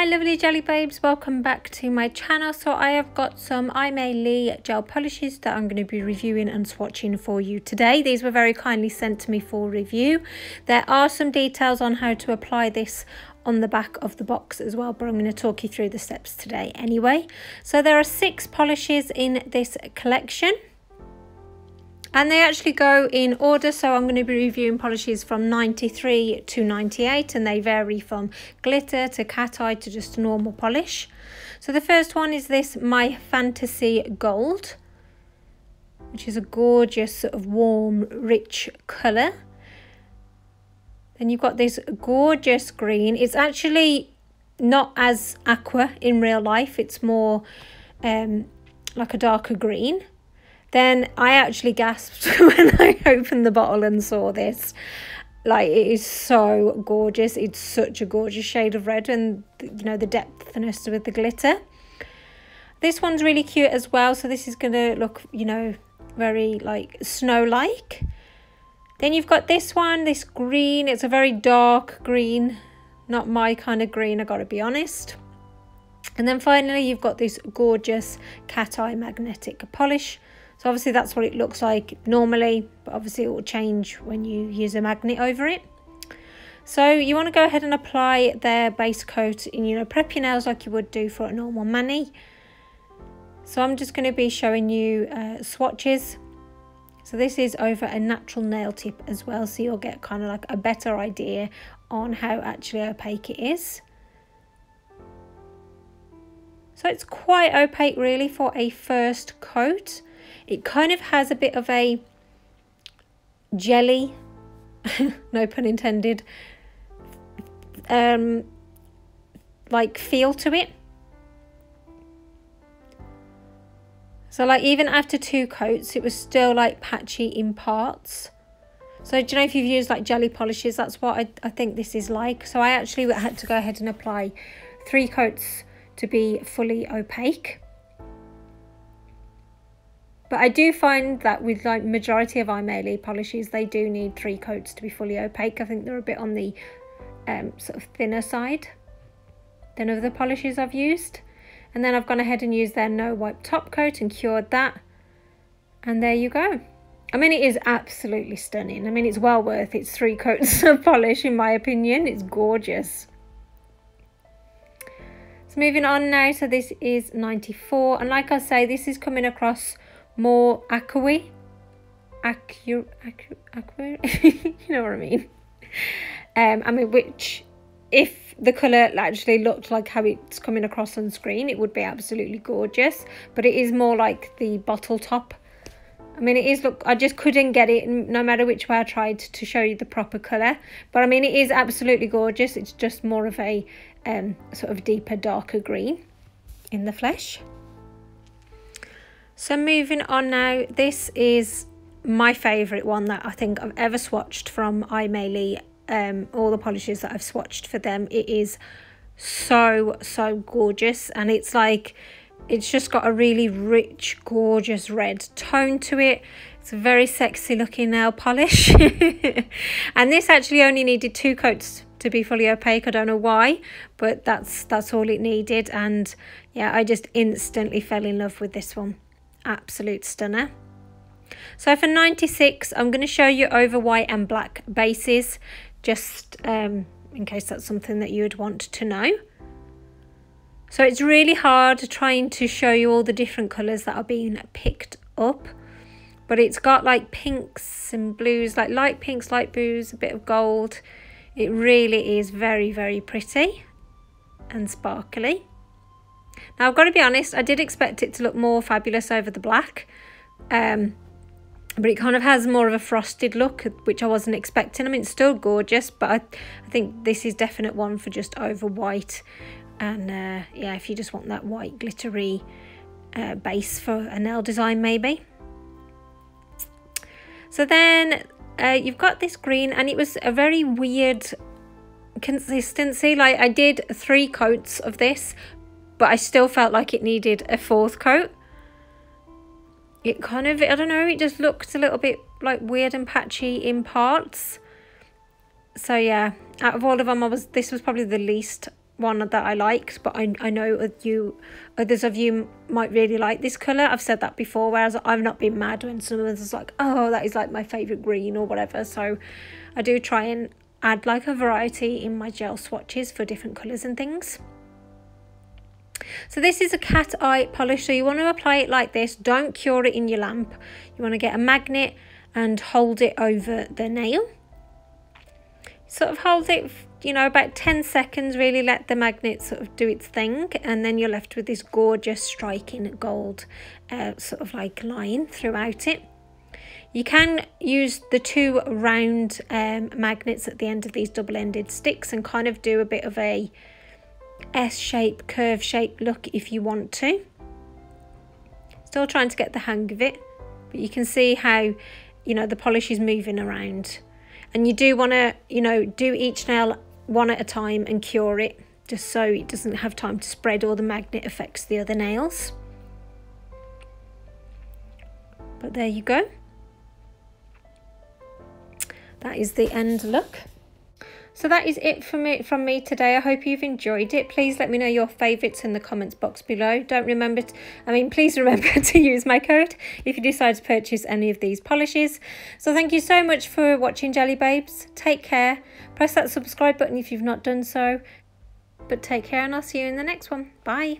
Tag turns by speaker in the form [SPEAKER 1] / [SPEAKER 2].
[SPEAKER 1] my lovely jelly babes, welcome back to my channel. So I have got some Aimeili gel polishes that I'm going to be reviewing and swatching for you today. These were very kindly sent to me for review. There are some details on how to apply this on the back of the box as well, but I'm going to talk you through the steps today anyway. So there are 6 polishes in this collection, and they actually go in order. So I'm going to be reviewing polishes from 93 to 98, and they vary from glitter to cat eye to just a normal polish. So the first one is this My Fantasy Gold, which is a gorgeous sort of warm, rich colour. Then you've got this gorgeous green. It's actually not as aqua in real life. It's more like a darker green. Then I actually gasped when I opened the bottle and saw this. Like, it is so gorgeous. It's such a gorgeous shade of red, and you know, the depthness with the glitter. This one's really cute as well. So this is going to look, you know, very like snow-like. Then you've got this one, this green. It's a very dark green, not my kind of green, I gotta be honest. And then finally you've got this gorgeous cat eye magnetic polish. So obviously that's what it looks like normally, but obviously it will change when you use a magnet over it. So you want to go ahead and apply their base coat and, you know, prep your nails like you would do for a normal mani. So I'm just going to be showing you swatches. So this is over a natural nail tip as well, so you'll get kind of like a better idea on how actually opaque it is. So it's quite opaque really for a first coat. It kind of has a bit of a jelly, no pun intended, like feel to it. So like even after 2 coats, it was still like patchy in parts. So do you know, if you've used like jelly polishes, that's what I think this is like. So I actually had to go ahead and apply 3 coats to be fully opaque. But I do find that with like majority of Aimeili polishes, they do need 3 coats to be fully opaque. I think they're a bit on the sort of thinner side than other polishes I've used. And then I've gone ahead and used their no wipe top coat and cured that. And there you go. I mean, it is absolutely stunning. I mean, it's well worth its 3 coats of polish in my opinion. It's gorgeous. So moving on now, so this is 94. And like I say, this is coming across more aqua-y. You know what I mean? I mean, which, if the colour actually looked like how it's coming across on screen, it would be absolutely gorgeous. But it is more like the bottle top. I mean, it is, look, I just couldn't get it no matter which way I tried to show you the proper colour. But I mean, it is absolutely gorgeous. It's just more of a sort of deeper, darker green in the flesh. So moving on now, this is my favourite one that I think I've ever swatched from Aimeili. All the polishes that I've swatched for them, it is so gorgeous, and it's like, it's just got a really rich, gorgeous red tone to it. It's a very sexy looking nail polish. And this actually only needed 2 coats to be fully opaque. I don't know why, but that's all it needed. And yeah, I just instantly fell in love with this one. Absolute stunner. So for 96, I'm going to show you over white and black bases, just in case that's something that you would want to know. So it's really hard trying to show you all the different colours that are being picked up, but it's got like pinks and blues, like light pinks, light blues, a bit of gold. It really is very pretty and sparkly. Now I've got to be honest, I did expect it to look more fabulous over the black, but it kind of has more of a frosted look, which I wasn't expecting. I mean, it's still gorgeous, but I think this is definite one for just over white. And yeah, if you just want that white glittery base for a nail design maybe. So then you've got this green, and it was a very weird consistency. Like, I did 3 coats of this, but I still felt like it needed a 4th coat. It kind of, I don't know, it just looked a little bit like weird and patchy in parts. So yeah, out of all of them, this was probably the least one that I liked, but I know others of you might really like this colour. I've said that before, whereas I've not been mad when someone is like, oh, that is like my favourite green or whatever. So I do try and add like a variety in my gel swatches for different colours and things. So this is a cat eye polish, so you want to apply it like this. Don't cure it in your lamp. You want to get a magnet and hold it over the nail. Sort of hold it, you know, about 10 seconds, really let the magnet sort of do its thing, and then you're left with this gorgeous striking gold sort of like line throughout it. You can use the 2 round magnets at the end of these double-ended sticks and kind of do a bit of a S-shape, curve shape look if you want to. Still trying to get the hang of it, but you can see how, you know, the polish is moving around. And you do want to, you know, do each nail one at a time and cure it, just so it doesn't have time to spread or the magnet affects the other nails. But there you go. That is the end look. So that is it from me today. I hope you've enjoyed it. Please let me know your favourites in the comments box below. Please remember to use my code if you decide to purchase any of these polishes. So thank you so much for watching, Jelly Babes. Take care. Press that subscribe button if you've not done so. But take care, and I'll see you in the next one. Bye.